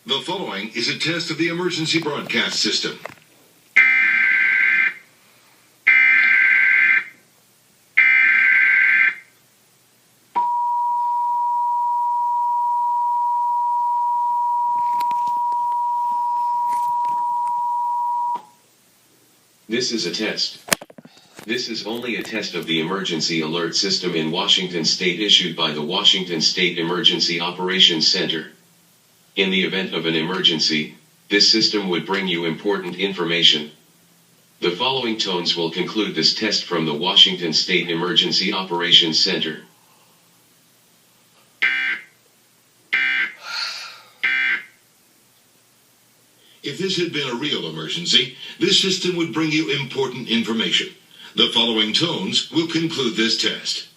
The following is a test of the emergency broadcast system. This is a test. This is only a test of the emergency alert system in Washington State issued by the Washington State Emergency Operations Center. In the event of an emergency, this system would bring you important information. The following tones will conclude this test from the Washington State Emergency Operations Center. If this had been a real emergency, this system would bring you important information. The following tones will conclude this test.